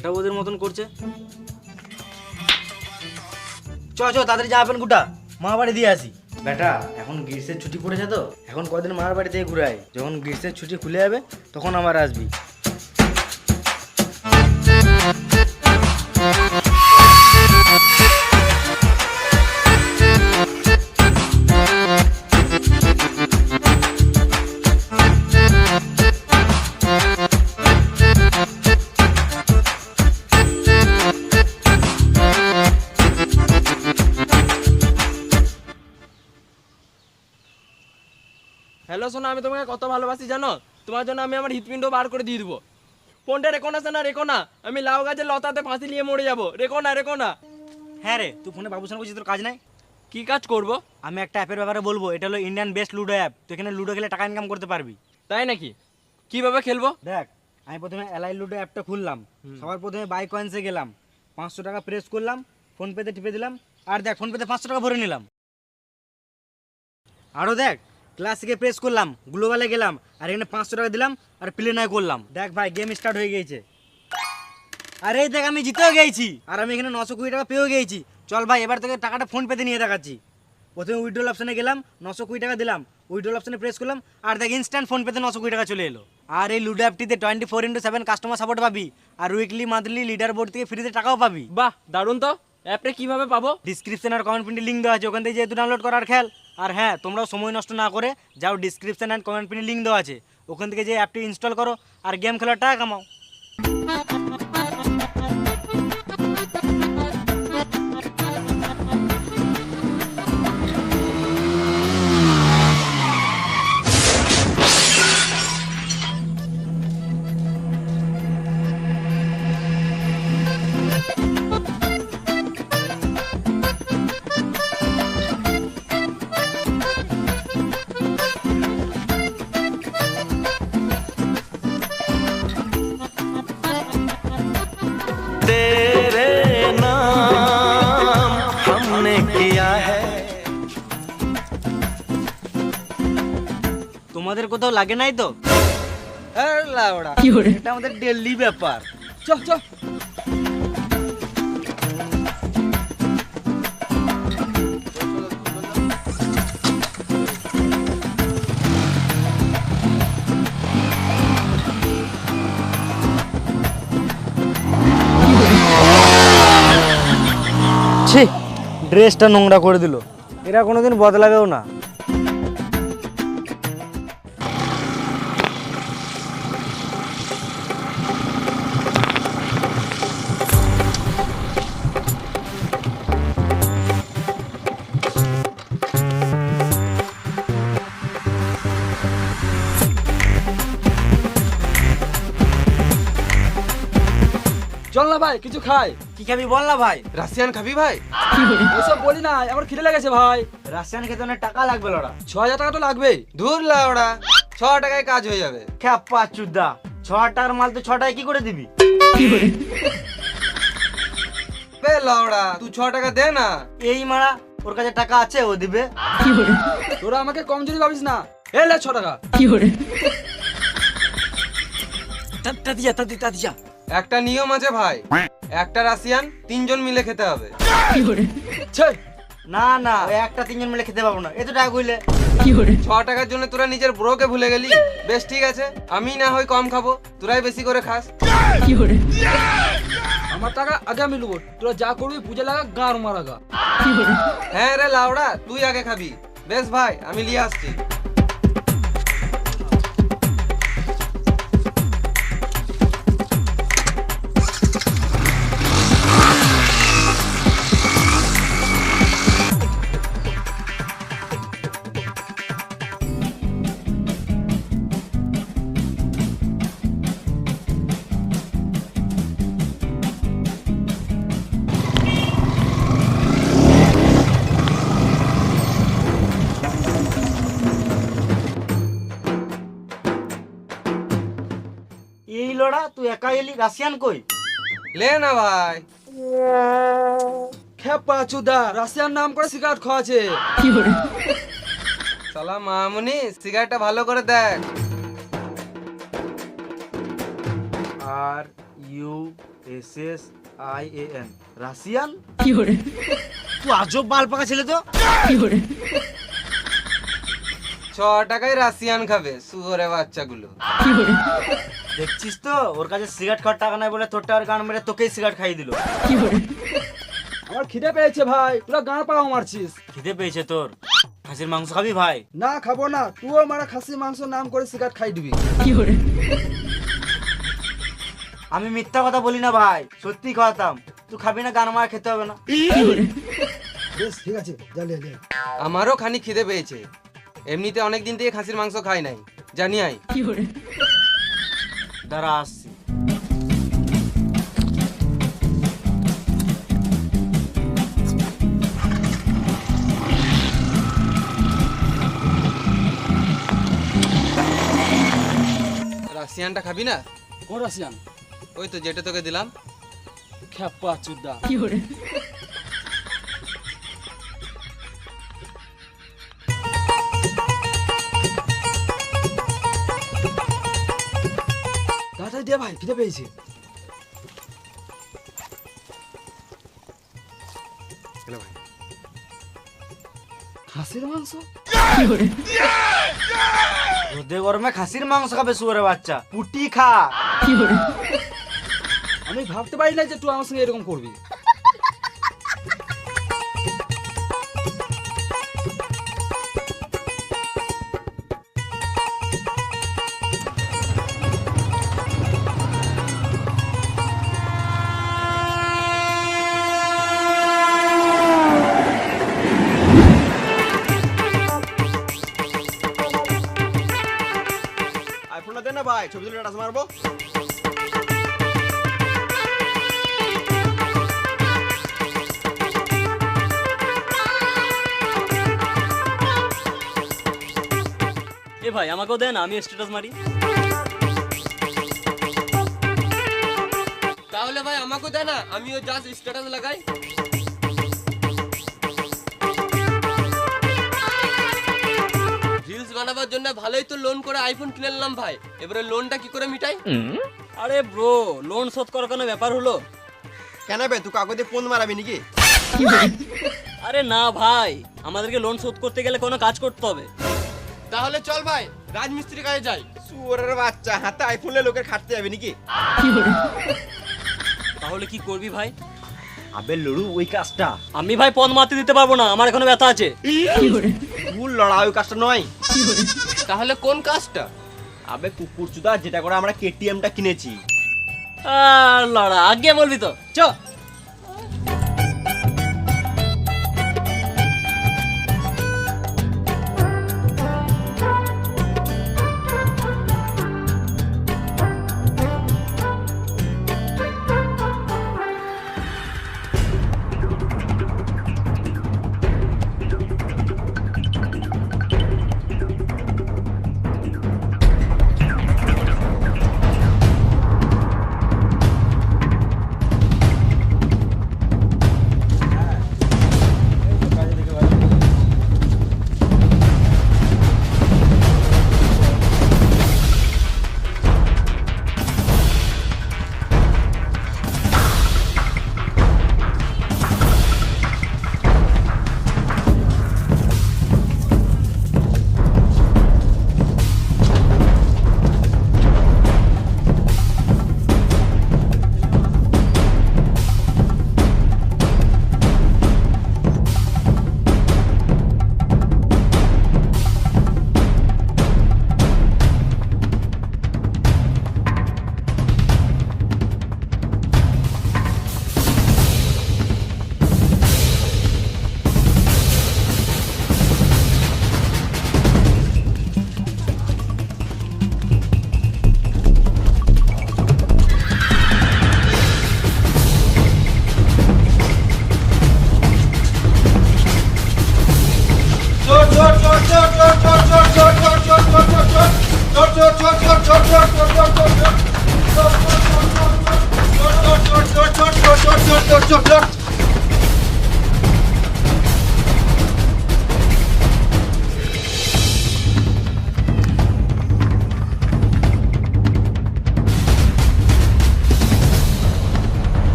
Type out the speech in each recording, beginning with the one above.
ছেলেটাও ওদের মতন করছে। চ তাড়াতাড়ি যা পেন গুটা মা বাড়ি দিয়ে আসি। বেটা এখন গ্রীষ্মের ছুটি পড়েছে তো, এখন কদিন মার বাড়ি থেকে ঘুরে আয়। যখন গ্রীষ্মের ছুটি খুলে যাবে তখন আবার আসবি। হ্যালো সোনা, আমি তোমাকে কত ভালোবাসি জানো? তোমার জন্য আমি আমার হৃৎপিণ্ড বার করে দিয়ে দেবো। ফোনটা রেখো না সোনা, রেখো না। আমি লাউ গাছের লতাতে ফাঁসি নিয়ে মরে যাবো। রেখো না, রেখো না। হ্যাঁ রে, তুই ফোনে বাবুর সঙ্গে বলছিস, তোর কাজ নাই? কি কাজ করব? আমি একটা অ্যাপের ব্যাপারে বলবো, এটা হলো ইন্ডিয়ান বেস্ট লুডো অ্যাপ। তুই এখানে লুডো খেলে টাকা ইনকাম করতে পারবি। তাই নাকি? কিভাবে খেলবো? দেখ, আমি প্রথমে এলআই লুডো অ্যাপটা খুললাম। সবার প্রথমে বাই কয়েন্সে গেলাম, 500 টাকা প্রেস করলাম, ফোনপেতে টিপে দিলাম, আর দেখ ফোনপেতে 500 টাকা ভরে নিলাম। আরও দেখ, ক্লাসিকে প্রেস করলাম, গ্লোবালে গেলাম, আর এখানে 500 টাকা দিলাম আর প্লে নয় করলাম। দেখ ভাই, গেম স্টার্ট হয়ে গিয়েছে। আর এই দেখ, আমি জিতেও গেছি, আর আমি এখানে 920 টাকা পেয়েও গেছি। চল ভাই, এবার থেকে টাকাটা ফোনপেতে নিয়ে দেখাচ্ছি। প্রথমে উইথড্রল অপশানে গেলাম, 920 টাকা দিলাম, উইথড্রল অপশানে প্রেস করলাম, আর দেখ ইনস্ট্যান্ট ফোনপেতে 920 টাকা চলে এলো। আর এই লুডো অ্যাপটিতে 24x7 কাস্টমার সাপোর্ট পাবি, আর উইকলি মান্থলি লিডার বোর্ড থেকে ফ্রিতে টাকাও পাবি। বাহ, দারুণ তো। অ্যাপটা কিভাবে পাবো? ডিসক্রিপশন আর কমেন্ট পিনে লিঙ্ক দেওয়া আছে, ওখান থেকে যেহেতু ডাউনলোড করার খেয়াল। আর হ্যাঁ, তোমরাও সময় নষ্ট না করে যাও, ডিসক্রিপশন অ্যান্ড কমেন্ট পিনে লিঙ্ক দেওয়া আছে, ওখান থেকে যে অ্যাপটি ইনস্টল করো আর গেম খেলার টাকা কামাও। তোমাদের কোথাও লাগে নাই তো? এটা আমাদের ডেইলি ব্যাপার। চ চ। ছি, ড্রেসটা নোংরা করে দিল। এরা কোনোদিন বদলাবেও না। চল না ভাই, কিছু খাই। কি খাবি বল না ভাই? রাশিয়ান খাবি ভাই? ওসব বলি না, আমার খিদে লেগেছে ভাই। রাশিয়ান খেতে অনেক টাকা লাগবে লড়া। 6000 টাকা তো লাগবেই। দূর লাউড়া, 6 টাকায় কাজ হয়ে যাবে। খ্যাপা চুদা, 6 টাকার মাল তো 6 টাকায় কি করে দিবি? বে লাউড়া, তুই 6 টাকা দে না। এই মারা, ওর কাছে টাকা আছে, ও দিবে। তোরা আমাকে কমজোরি ভাবিস না। এই লে 6 টাকা। তাতিয়া একটা নিয়ম আছে ভাই, একটা রাশিয়ান 3 জন মিলে খেতে হবে। ছে, না না, ওই একটা 3 জন মিলে খেতে পারবো না, এত টাকা কইলে। 6 টাকার জন্য তোরা নিজের ব্রোকে ভুলে গেলি। বেশ ঠিক আছে, আমি না হয় কম খাবো, তোরাই বেশি করে খাস। আমার টাকা আগে আমি লুবো। তোরা যা করবি বুঝে লাগা, গাঁর মারাগা। হ্যাঁ রে লাউড়া, তুই আগে খাবি। বেশ ভাই, আমি নিয়ে আসছি। এই লড়া, তুই একা এলি, রাশিয়ান কই? লে না ভাই। খেপা চুদা, রাশিয়ান নাম করে সিগারেট খাওয়াছে। শালা মামুনি, সিগারেটটা ভালো করে দেখ। আর RUSSIAN, রাশিয়ান। তুই আজব বাল পাকা ছেলে তো। 6 টাকায় রাশিয়ান খাবে শুয়োরে বাচ্চাগুলো। দেখছিস তো ওর কাছে সিগারেট খাওয়ার টাকা নাই বলে তোর টাকার গান মেরে তোকেই সিগারেট খাইয়ে দিল। আমার খিদে পেয়েছে ভাই, তোরা গাঁ পাকাও মারছিস। খিদে পেয়েছে তোর? খাসির মাংস খাবি ভাই? না খাবো না, তুইও মারা খাসি মাংস নাম করে সিগারেট খাই দিবি। আমি মিথ্যা কথা বলি না ভাই, সত্যি খাওয়াতাম। তুই খাবি না, গান মারা খেতে হবে না। বেশ ঠিক আছে, জালে যা। আমারও খানি খিদে পেয়েছে, এমনিতে অনেক দিন থেকে খাসির মাংস খাই নাই, জানি আই। দাঁড়া আসছি। রাশিয়ানটা খাবি না? কোন রাশিয়ান? ওই তো যেটা তোকে দিলাম। খেপা চুদা। তাড়াতাড়ি দে ভাই, খিদে পেয়েছে। খাসির মাংস? রোদে গরমে খাসির মাংস খাবে শুয়োরের বাচ্চা? পুটি খা। আমি ভাবতে পারি না যে তুই আমার সঙ্গে এরকম করবি। আইফোনটা দে না ভাই, ছবি তুলে টাচ মারবো। এ ভাই আমাকেও দেন, আমি স্ট্যাটাস মারি। তাহলে ভাই আমাকেও দে না, আমিও জাস্ট স্ট্যাটাস লাগাই। রিলস বানাবার জন্য ভালোই তো লোন করে আইফোন কিনে নিলাম ভাই, এবারে লোনটা কি করে মিটাই? আরে ব্রো, লোন শোধ করার কোনো ব্যাপার হলো? কেন বে তুই কাগজে ফোন মারাবি নাকি? আরে না ভাই, আমাদেরকে লোন শোধ করতে গেলে কোনো কাজ করতে হবে। তাহলে চল ভাই রাজমিস্ত্রি কাজে যাই। শুয়োরের বাচ্চা, হাতে আইফোনে লোকের খাটতে যাবে নাকি? তাহলে কি করবি ভাই? আবে লড়ু ওই কাজটা। আমি ভাই পণ মারতে দিতে পারবো না, আমার এখনো ব্যথা আছে। ভুল লড়া, ওই কাজটা নয়। তাহলে কোন কাজটা? আবে কুকুর চুদা, যেটা করে আমরা কেটিএমটা কিনেছি। আর লড়া, আগে বলবি তো, চ।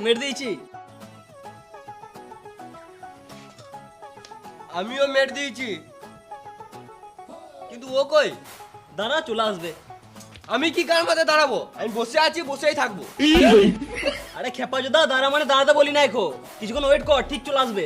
মেরে দিয়েছি। আমিও মেট দিয়েছি, কিন্তু ও কই? দাঁড়া, চলে আসবে। আমি কি কার মাথায় দাঁড়াবো? আমি বসে আছি, বসেই থাকবো। আরে খেপা যোদা, দাঁড়া মানে দাঁড়াতে বলি না এখন, কিছুক্ষণ ওয়েট কর, ঠিক চলে আসবে।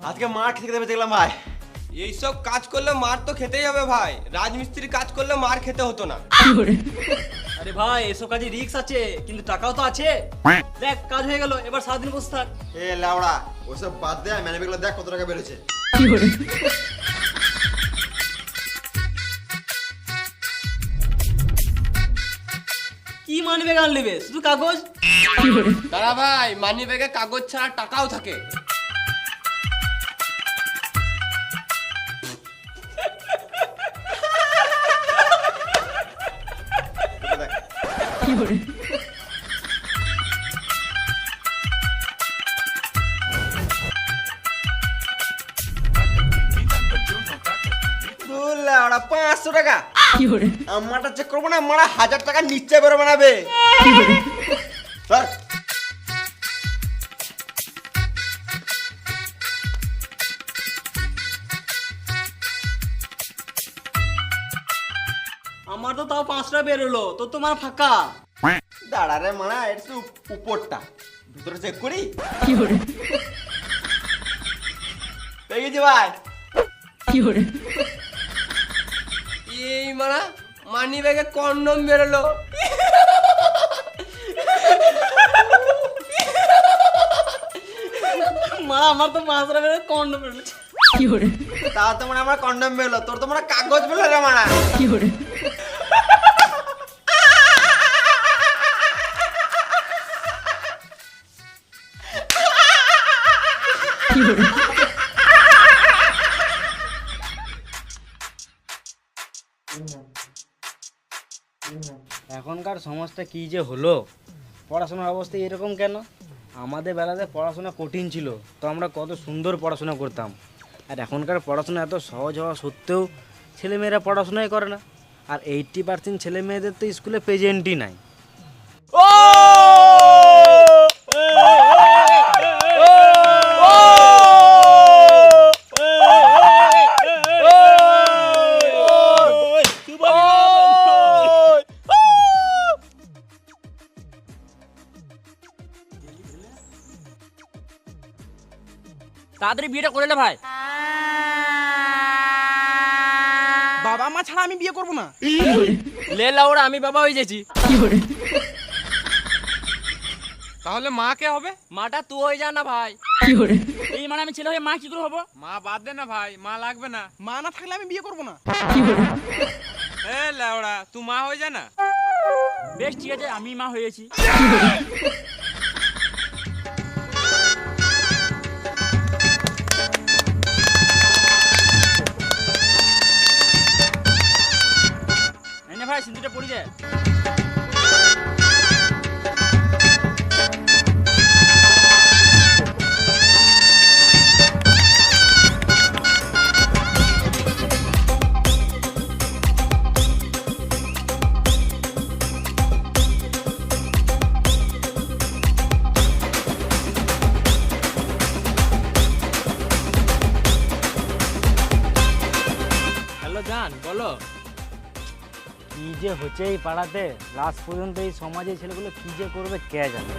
আজকে মার খেতে দেবে দেখলাম ভাই। এইসব কাজ করলে মার তো খেতেই হবে ভাই, রাজমিস্ত্রি কাজ করলে মার খেতে হতো না। আরে ভাই, এসব কাজে রিস্ক আছে, কিন্তু টাকাও তো আছে। দেখ, কাজ হয়ে গেল, এবার সারাদিন বসে থাক। এ লাউড়া ওসব বাদ দে, ম্যানেজগুলো দেখ কত টাকা বেরোছে। কি মানবে গান নেবে, শুধু কাগজ? দাঁড়া ভাই, মানি ব্যাগে কাগজ ছাড়া টাকাও থাকে। দূর লাউড়া, 500 টাকা আমারটা চেক করবো না, মারা 1000 টাকা নিচে বেরো বানাবে। স্যার আমার তো তাও 5 টাকা বেরোলো, তো তোমার ফাঁকা। দাঁড়া রে মারা, এটা তো উপরটা, ভিতরে চেক করি। পেয়ে গেছি ভাই। এই মারা, মানি ব্যাগে কন্ডম বেরোলো। মা, আমার তো 5 টাকা বেরোলো, কন্ড বেরোলো। তা তো মানে আমার কন্ডম বেরোলো, তোর তো মানে কাগজ বেরোলো রে মারা। এখনকার সমাজটা কি যে হলো, পড়াশোনার অবস্থা এরকম কেন? আমাদের বেলাতে পড়াশোনা কঠিন ছিল, তো আমরা কত সুন্দর পড়াশোনা করতাম। আর এখনকার পড়াশোনা এত সহজ হওয়া সত্ত্বেও ছেলেমেয়েরা পড়াশোনাই করে না। আর 80% ছেলে মেয়েদের তো স্কুলে প্রেজেন্টই নাই। তাড়াতাড়ি বিয়েটা করে নে ভাই। বাবা মা ছাড়া আমি বিয়ে করবো না। লে লাউড়া, আমি বাবা হয়ে গেছি। তাহলে মা কে হবে? মাটা তুই হয়ে যা না ভাই। এই মানে আমি ছেলে হয়ে মা কি করে হবো? মা বাদ দে না ভাই, মা লাগবে না। মা না থাকলে আমি বিয়ে করবো না। এ লাউড়া, তুই মা হয়ে যা না। বেশ ঠিক আছে, আমি মা হয়েছি। ভাই, সিঁদুরটা পড়ি যায়। হ্যালো জান, বলো। কি যে হচ্ছে এই পাড়াতে, লাস্ট পর্যন্ত এই সমাজে ছেলেগুলো কি যে করবে কে জানে।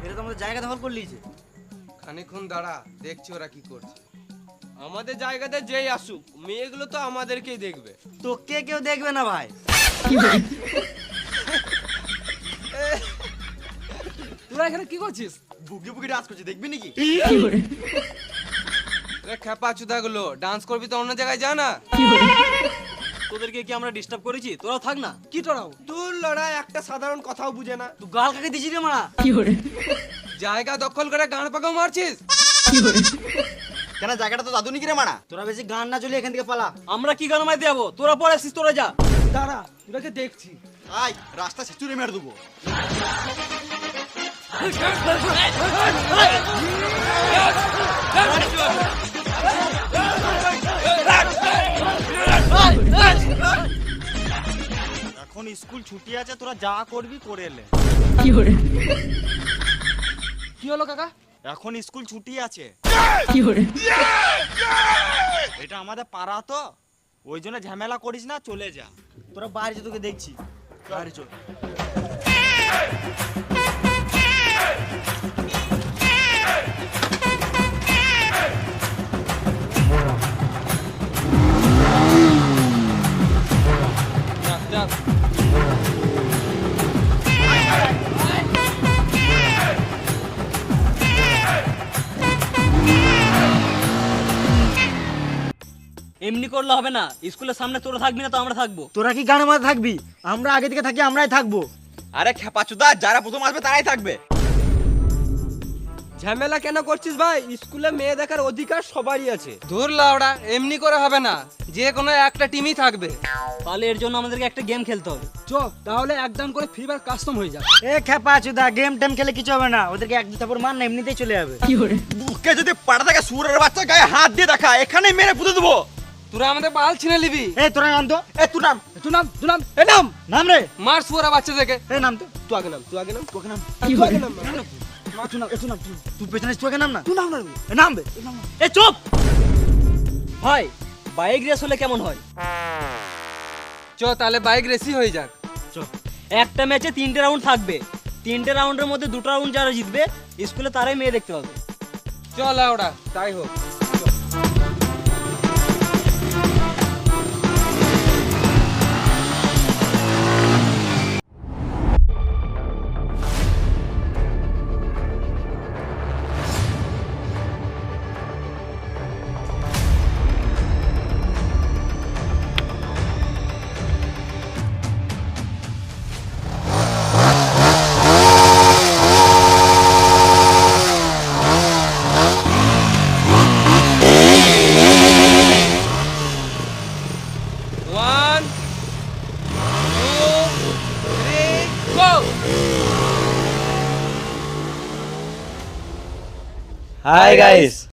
এটা তো আমাদের জায়গা দখল করে নিয়েছে। খানিক্ষণ দাঁড়া, দেখছি ওরা কি করছে। আমাদের জায়গাতে যেই আসুক, মেয়েগুলো তো আমাদেরকেই দেখবে। তোকে কেউ দেখবে না ভাই। তোরা এখানে কি করছিস? বুকি বুকি ডান্স করছি, দেখবি নাকি? খেপা চুদা গুলো, ডান্স করবি তো অন্য জায়গায় যা না। তোদেরকে কি আমরা ডিস্টার্ব করেছি? তোরাও থাক না। কি তোরাও? তোর লড়াই একটা সাধারণ কথাও বুঝে না। তুই গাল কাকে দিছিস রে মারা? জায়গা দখল করে গান পাকাও মারছিস। কেন জায়গাটা তো দাদু নিকি রে মারা? তোরা বেশি গান না চলে এখান থেকে পালা। আমরা কি গান মাইতে যাবো? তোরা পরে আসিস, তোরা যা। দাঁড়া, তোরাকে দেখছি। আয় রাস্তা ছেচুরে মেরে দেবো। এখন স্কুল ছুটি আছে, তোরা যা করবি করে এলে। কি হলো কাকা? এখন স্কুল ছুটি আছে। এটা আমাদের পাড়া তো, ওই জন্য ঝামেলা করিস না, চলে যা। তোরা বাইরে তোকে দেখছি, বাইরে চল। এমনি করলে হবে না, স্কুলের সামনে তোরা থাকবি না তো আমরা থাকবো। তোরা কি গানের মধ্যে থাকবি? আমরা আগে থেকে থাকি, আমরাই থাকবো। আরে খেপাচুদা, যারা প্রথম আসবে তারাই থাকবে। ঝামেলা কেন করছিস ভাই? স্কুলে মেয়ে দেখার অধিকার সবারই আছে। দূর লাউড়া, এমনি করে হবে না, যে কোনো একটা টিমই থাকবে। তাহলে এর জন্য আমাদেরকে একটা গেম খেলতে হবে। চ, তাহলে একদম করে ফ্রি ফায়ার কাস্টম হয়ে যাবে। এ খেপা চুদা, গেম টেম খেলে কিছু হবে না, ওদেরকে এক দুটা পর মার না, এমনিতেই চলে যাবে। বুকে যদি পাড়া থেকে সুরের বাচ্চা গায়ে হাত দিয়ে দেখা, এখানেই মেরে পুঁতে দেবো। তোরা আমাদের বাল ছিনে নিবি। এ তোরা নাম তো, এ তুই নাম। তুই নাম, তুই নাম। এ নাম, নাম রে, মার সুরা বাচ্চা থেকে। এ নাম তো, তুই আগে নাম, তুই আগে নাম, তোকে নাম, তুই আগে নাম। তুই নাম, তুই নাম, তুই পেছনে তোকে নাম না, তুই নাম না। এ নাম বে। এ চুপ ভাই, বাইক রেস হলে কেমন হয়? চ তাহলে বাইক রেসি হয়ে যাক। একটা ম্যাচে 3টে রাউন্ড থাকবে, 3টে রাউন্ডের মধ্যে 2টা রাউন্ড যারা জিতবে স্কুলে তারাই মেয়ে দেখতে পাবে। চল লাউড়া, তাই হোক। One, two, three, go! Hi guys.